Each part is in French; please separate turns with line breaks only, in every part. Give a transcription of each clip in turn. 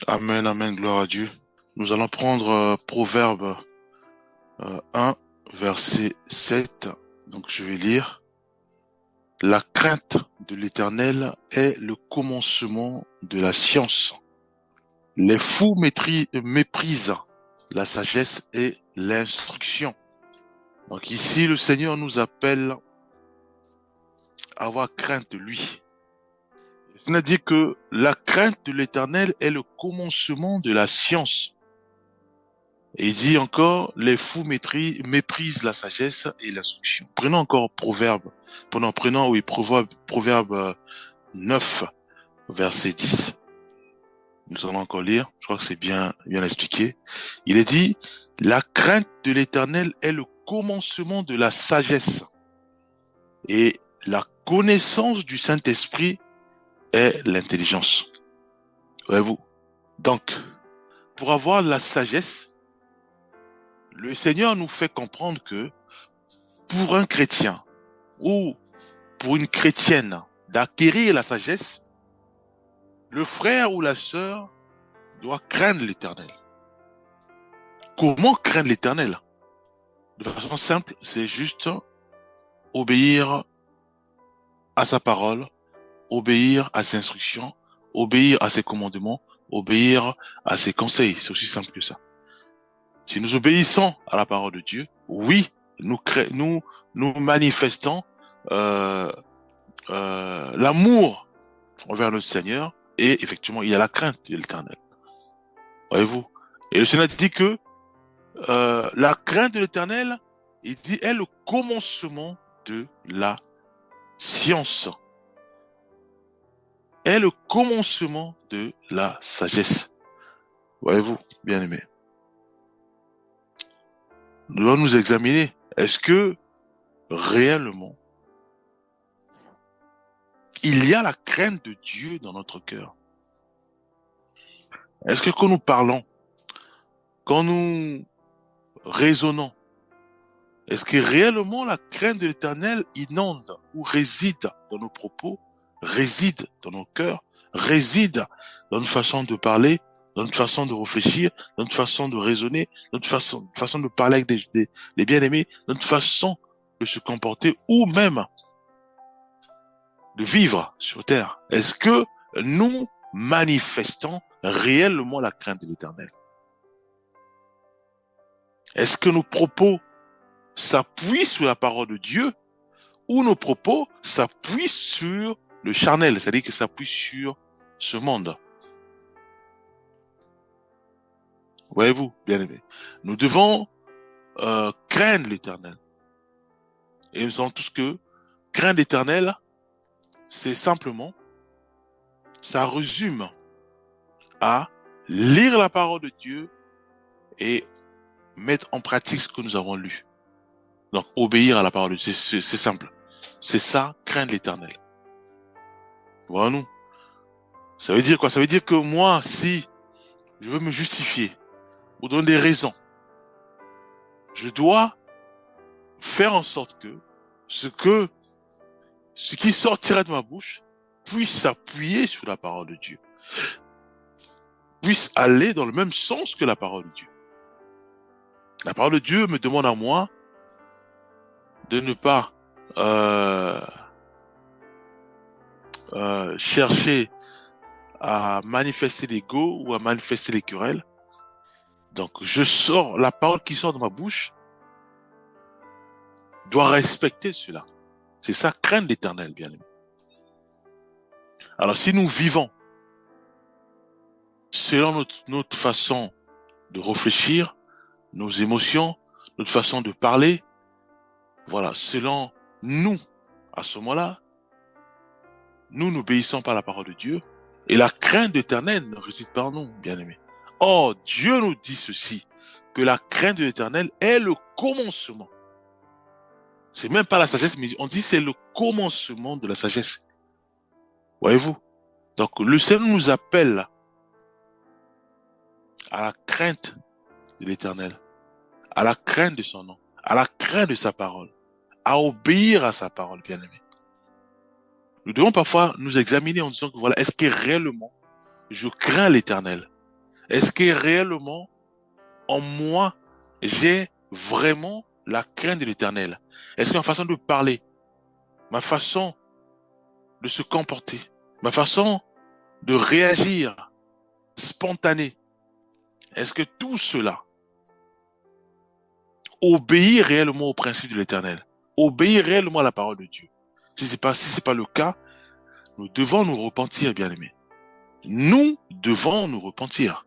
Amen, amen, gloire à Dieu. Nous allons prendre Proverbe 1, verset 7. Donc je vais lire. La crainte de l'Éternel est le commencement de la science. Les fous méprisent la sagesse et l'instruction. Donc ici, le Seigneur nous appelle à avoir crainte de lui. Il a dit que la crainte de l'Éternel est le commencement de la science. Et il dit encore, les fous méprisent la sagesse et l'instruction. Prenons encore Proverbe. Proverbe 9, verset 10. Nous allons encore lire. Je crois que c'est bien expliqué. Il est dit, la crainte de l'Éternel est le commencement de la sagesse. Et la connaissance du Saint-Esprit est l'intelligence. Voyez-vous? Donc, pour avoir la sagesse, le Seigneur nous fait comprendre que pour un chrétien ou pour une chrétienne d'acquérir la sagesse, le frère ou la sœur doit craindre l'Éternel. Comment craindre l'Éternel? De façon simple, c'est juste obéir à sa parole, obéir à ses instructions, obéir à ses commandements, obéir à ses conseils. C'est aussi simple que ça. Si nous obéissons à la parole de Dieu, oui, nous manifestons euh, l'amour envers notre Seigneur et effectivement, il y a la crainte de l'Éternel. Voyez-vous? Et le Seigneur dit que la crainte de l'Éternel, il dit, est le commencement de la science, est le commencement de la sagesse. Voyez-vous, bien-aimés? Nous devons nous examiner. Est-ce que réellement il y a la crainte de Dieu dans notre cœur? Est-ce que quand nous parlons, quand nous raisonnons, est-ce que réellement la crainte de l'Éternel inonde ou réside dans nos propos, réside dans nos cœurs, réside dans notre façon de parler, dans notre façon de réfléchir, dans notre façon de raisonner, dans notre façon de parler avec des bien-aimés, dans notre façon de se comporter ou même de vivre sur terre? Est-ce que nous manifestons réellement la crainte de l'Éternel? Est-ce que nos propos s'appuient sur la parole de Dieu ou nos propos s'appuient sur le charnel, c'est-à-dire que s'appuient sur ce monde? Voyez-vous, bien aimé, nous devons craindre l'Éternel. Et nous savons tous que craindre l'Éternel, c'est simplement, ça résume à lire la parole de Dieu et mettre en pratique ce que nous avons lu. Donc, obéir à la parole de Dieu, c'est simple. C'est ça, craindre l'Éternel. Voyons-nous. Ça veut dire quoi? Ça veut dire que moi, si je veux me justifier ou donner des raisons, je dois faire en sorte que ce qui sortirait de ma bouche puisse s'appuyer sur la parole de Dieu, puisse aller dans le même sens que la parole de Dieu. La parole de Dieu me demande à moi de ne pas chercher à manifester l'ego ou à manifester les querelles. Donc, la parole qui sort de ma bouche doit respecter cela. C'est ça, craindre l'Éternel, bien aimé. Alors, si nous vivons selon notre façon de réfléchir, nos émotions, notre façon de parler, voilà, selon nous, à ce moment-là, nous n'obéissons pas à la parole de Dieu et la crainte d'Éternel ne réside pas en nous, bien aimé. Or, Dieu nous dit ceci, que la crainte de l'Éternel est le commencement. C'est même pas la sagesse, mais on dit c'est le commencement de la sagesse. Voyez-vous? Donc, le Seigneur nous appelle à la crainte de l'Éternel, à la crainte de son nom, à la crainte de sa parole, à obéir à sa parole, bien-aimé. Nous devons parfois nous examiner en disant que voilà, est-ce que réellement je crains l'Éternel? Est-ce que réellement, en moi, j'ai vraiment la crainte de l'Éternel? Est-ce que ma façon de parler, ma façon de se comporter, ma façon de réagir spontanée, est-ce que tout cela obéit réellement au principe de l'Éternel? Obéit réellement à la parole de Dieu? Si c'est pas le cas, nous devons nous repentir, bien-aimés. Nous devons nous repentir.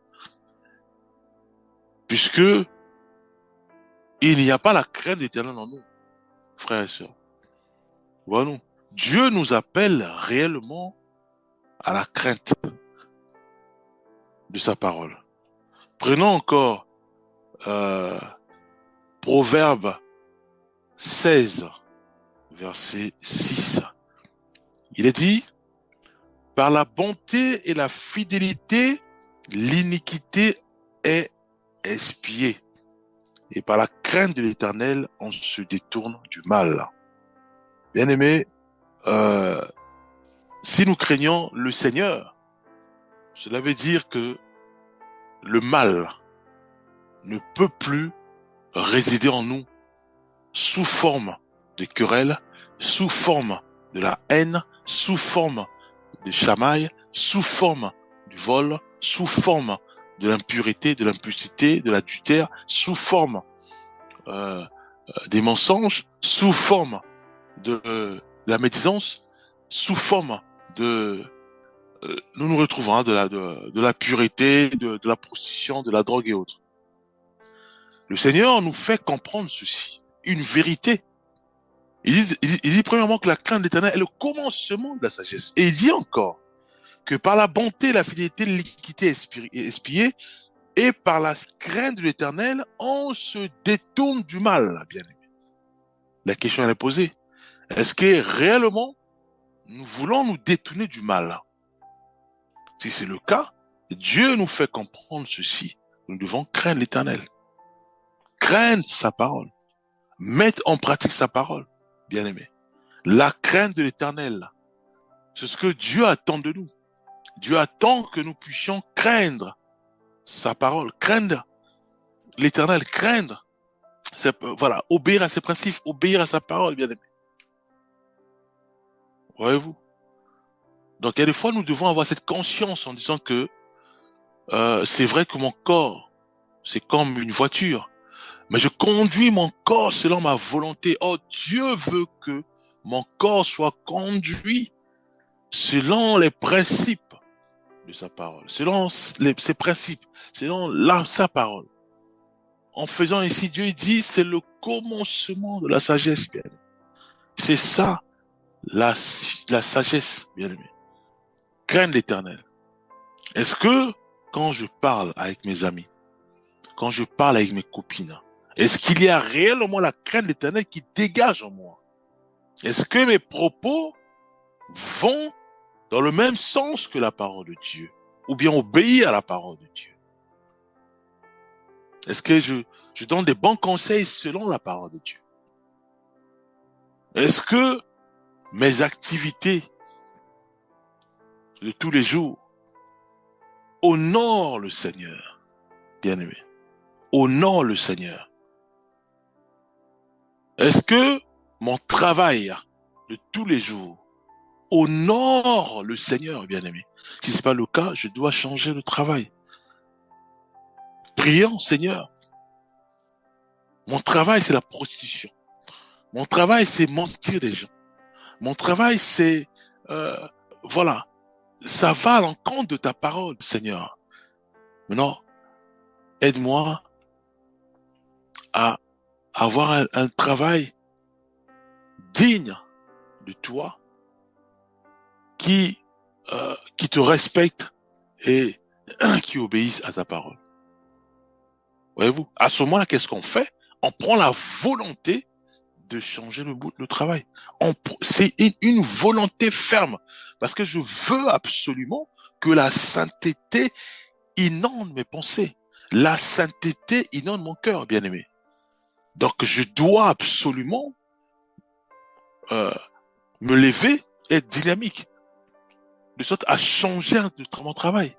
Puisque il n'y a pas la crainte de l'Éternel en nous, frères et sœurs. Voilà. Dieu nous appelle réellement à la crainte de sa parole. Prenons encore Proverbe 16, verset 6. Il est dit, par la bonté et la fidélité, l'iniquité est expiée. Et par la crainte de l'Éternel, on se détourne du mal. Bien-aimés, si nous craignons le Seigneur, cela veut dire que le mal ne peut plus résider en nous sous forme de querelles, sous forme de la haine, sous forme de chamaille, sous forme du vol, sous forme de l'impureté, de l'impudicité, de l'adultère, sous forme des mensonges, sous forme de la médisance, sous forme de nous nous retrouvons de la pureté, de la prostitution, de la drogue et autres. Le Seigneur nous fait comprendre ceci, une vérité. Il dit premièrement que la crainte de l'Éternel est le commencement de la sagesse. Et il dit encore que par la bonté, la fidélité, l'iniquité est expiée, et par la crainte de l'Éternel, on se détourne du mal, bien aimé. La question est posée. Est-ce que réellement, nous voulons nous détourner du mal? Si c'est le cas, Dieu nous fait comprendre ceci. Nous devons craindre l'Éternel. Craindre sa parole. Mettre en pratique sa parole, bien aimé. La crainte de l'Éternel, c'est ce que Dieu attend de nous. Dieu attend que nous puissions craindre sa parole, craindre l'Éternel, craindre, voilà, obéir à ses principes, obéir à sa parole, bien aimé. Voyez-vous? Donc, il y a des fois, nous devons avoir cette conscience en disant que c'est vrai que mon corps, c'est comme une voiture, mais je conduis mon corps selon ma volonté. Oh, Dieu veut que mon corps soit conduit selon les principes de sa parole, selon ses principes, selon sa parole. En faisant ici, Dieu dit, c'est le commencement de la sagesse, bien aimé. C'est ça, la sagesse, bien aimé. Craindre l'Éternel. Est-ce que, quand je parle avec mes amis, quand je parle avec mes copines, est-ce qu'il y a réellement la crainte de l'Éternel qui dégage en moi? Est-ce que mes propos vont dans le même sens que la parole de Dieu? Ou bien obéir à la parole de Dieu? Est-ce que je donne des bons conseils selon la parole de Dieu? Est-ce que mes activités de tous les jours honorent le Seigneur, bien-aimé? Honorent le Seigneur. Est-ce que mon travail de tous les jours honore le Seigneur, bien-aimé? Si ce n'est pas le cas, je dois changer de travail. Prions, Seigneur. Mon travail, c'est la prostitution. Mon travail, c'est mentir des gens. Mon travail, c'est... voilà. Ça va à l'encontre de ta parole, Seigneur. Maintenant, aide-moi à avoir un travail digne de toi, qui te respecte et qui obéisse à ta parole. Voyez-vous, à ce moment-là, qu'est-ce qu'on fait? On prend la volonté de changer le travail. C'est une volonté ferme, parce que je veux absolument que la sainteté inonde mes pensées. La sainteté inonde mon cœur, bien-aimé. Donc, je dois absolument me lever et être dynamique, de sorte à changer mon travail.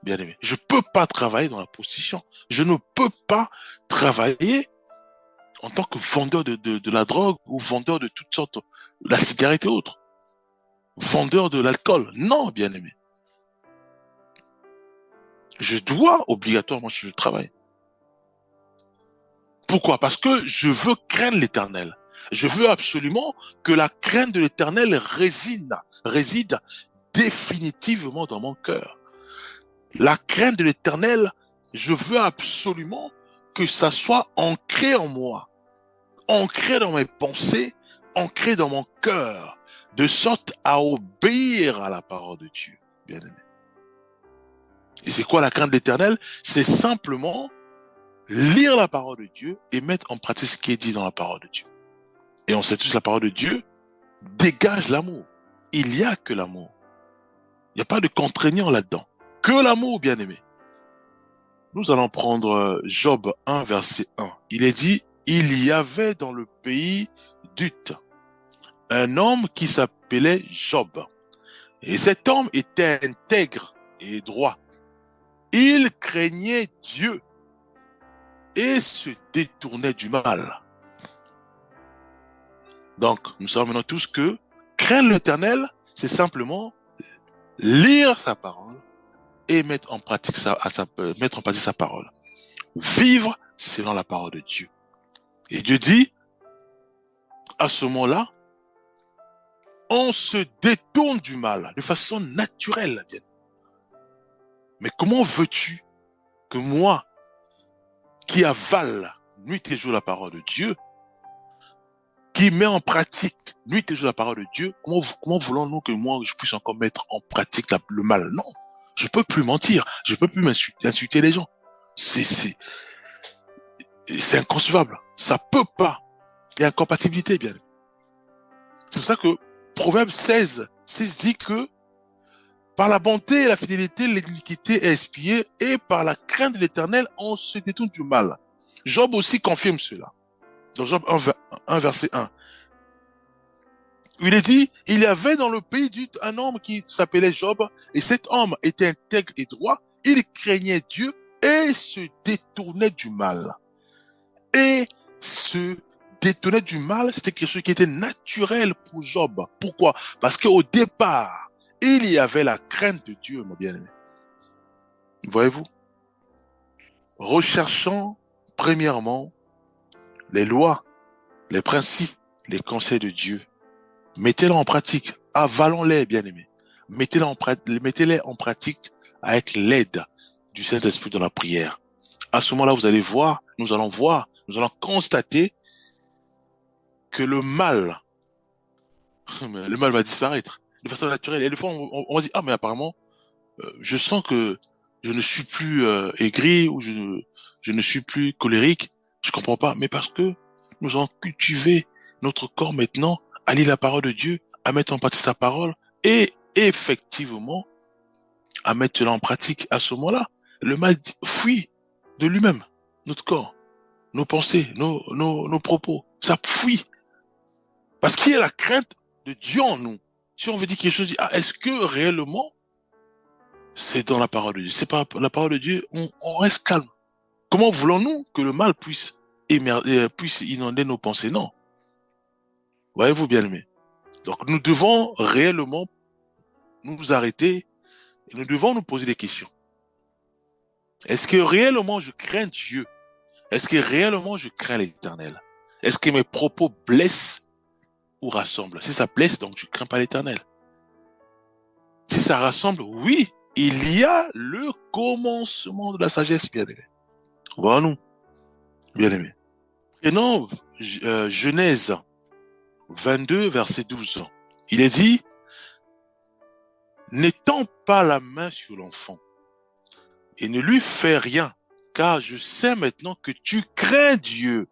bien aimé. Je ne peux pas travailler dans la prostitution. Je ne peux pas travailler en tant que vendeur de la drogue ou vendeur de toutes sortes, de la cigarette et autres. Vendeur de l'alcool. Non, bien aimé. Je dois obligatoirement chercher du travail. Pourquoi? Parce que je veux craindre l'Éternel. Je veux absolument que la crainte de l'Éternel réside définitivement dans mon cœur. La crainte de l'Éternel, je veux absolument que ça soit ancré en moi, ancré dans mes pensées, ancré dans mon cœur, de sorte à obéir à la parole de Dieu, bien aimé. Et c'est quoi la crainte de l'Éternel? C'est simplement lire la parole de Dieu et mettre en pratique ce qui est dit dans la parole de Dieu. Et on sait tous, la parole de Dieu dégage l'amour. Il n'y a que l'amour. Il n'y a pas de contraignant là-dedans. Que l'amour, bien aimé. Nous allons prendre Job 1, verset 1. Il est dit, il y avait dans le pays d'Uth un homme qui s'appelait Job. Et cet homme était intègre et droit. Il craignait Dieu et se détournait du mal. Donc, nous savons maintenant tous que craindre l'Éternel, c'est simplement lire sa parole et mettre en pratique sa parole. Vivre selon la parole de Dieu. Et Dieu dit, à ce moment-là, on se détourne du mal de façon naturelle. Bien. Mais comment veux-tu que moi, qui avale nuit et jour la parole de Dieu, qui met en pratique nuit et jour la parole de Dieu, comment voulons-nous que moi, je puisse encore mettre en pratique le mal? Non, je peux plus mentir, je peux plus insulter les gens. C'est inconcevable. Ça peut pas. Il y a incompatibilité, bien. C'est pour ça que Proverbe 16 dit que par la bonté et la fidélité, l'iniquité est expiée, et par la crainte de l'Éternel, on se détourne du mal. Job aussi confirme cela. Dans Job 1 verset 1. Il est dit, il y avait dans le pays d'Uth un homme qui s'appelait Job, et cet homme était intègre et droit, il craignait Dieu et se détournait du mal. Et se détournait du mal, c'était quelque chose qui était naturel pour Job. Pourquoi? Parce qu'au départ, il y avait la crainte de Dieu, mon bien-aimé. Voyez-vous? Recherchons premièrement les lois, les principes, les conseils de Dieu. Mettez-les en pratique. Avalons-les, bien-aimés. Mettez-les en pratique avec l'aide du Saint-Esprit dans la prière. À ce moment-là, vous allez voir, nous allons constater que le mal va disparaître de façon naturelle. Et des fois, on va dire, ah, mais apparemment, je sens que je ne suis plus aigri ou je ne suis plus colérique. Je comprends pas. Mais parce que nous allons cultiver notre corps maintenant à lire la parole de Dieu, à mettre en pratique sa parole et effectivement à mettre cela en pratique. À ce moment-là, le mal fuit de lui-même. Notre corps, nos pensées, nos propos, ça fuit. Parce qu'il y a la crainte de Dieu en nous. Si on veut dire quelque chose, est-ce que réellement c'est dans la parole de Dieu? C'est pas la parole de Dieu, on reste calme. Comment voulons-nous que le mal puisse inonder nos pensées? Non. Voyez-vous, bien-aimés? Donc nous devons réellement nous arrêter et nous devons nous poser des questions. Est-ce que réellement je crains Dieu? Est-ce que réellement je crains l'Éternel? Est-ce que mes propos blessent ou rassemblent? Si ça blesse, donc je ne crains pas l'Éternel. Si ça rassemble, oui, il y a le commencement de la sagesse, bien-aimé. Voilà, nous, bien-aimé. Prenons Genèse 22, verset 12. Il est dit, n'étends pas la main sur l'enfant et ne lui fais rien, car je sais maintenant que tu crains Dieu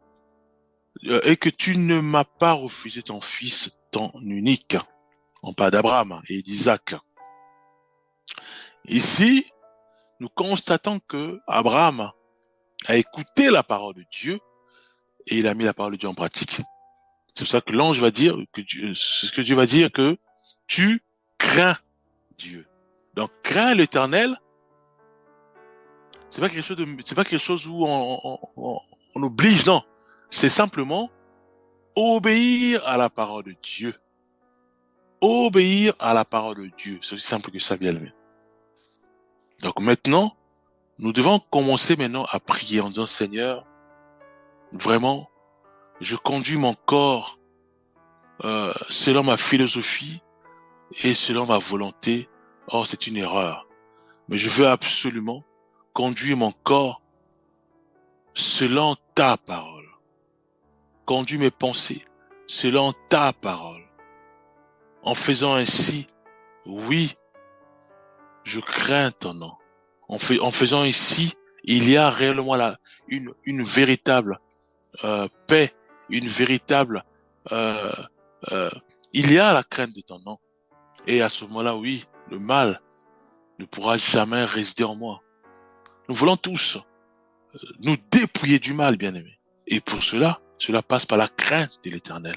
et que tu ne m'as pas refusé ton fils, ton unique. On parle d'Abraham et d'Isaac. Ici, nous constatons que Abraham a écouté la parole de Dieu et il a mis la parole de Dieu en pratique. C'est pour ça que l'ange va dire c'est ce que Dieu va dire, que tu crains Dieu. Donc, crains l'Éternel c'est pas quelque chose où on oblige, non. C'est simplement obéir à la parole de Dieu. Obéir à la parole de Dieu. C'est aussi simple que ça, bien aimé. Donc maintenant, nous devons commencer maintenant à prier en disant, Seigneur, vraiment, je conduis mon corps selon ma philosophie et selon ma volonté. Or, c'est une erreur. Mais je veux absolument conduire mon corps selon ta parole. Conduis mes pensées selon ta parole. En faisant ainsi, oui, je crains ton nom. En faisant ainsi, il y a réellement une véritable paix, une véritable... euh, euh, il y a la crainte de ton nom. Et à ce moment-là, oui, le mal ne pourra jamais résider en moi. Nous voulons tous nous dépouiller du mal, bien-aimés. Et pour cela, cela passe par la crainte de l'Éternel.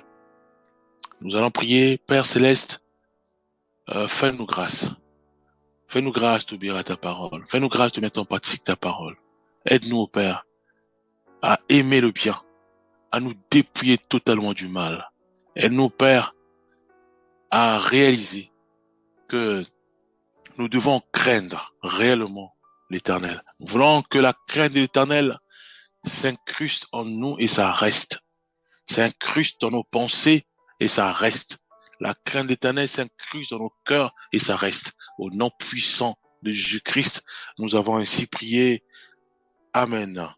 Nous allons prier, Père Céleste, fais-nous grâce. Fais-nous grâce d'obéir à ta parole. Fais-nous grâce de mettre en pratique ta parole. Aide-nous, Père, à aimer le bien, à nous dépouiller totalement du mal. Aide-nous, Père, à réaliser que nous devons craindre réellement l'Éternel. Nous voulons que la crainte de l'Éternel s'incruste en nous et ça reste. S'incruste dans nos pensées et ça reste. La crainte de l'Éternel s'incruste dans nos cœurs et ça reste. Au nom puissant de Jésus-Christ, nous avons ainsi prié. Amen.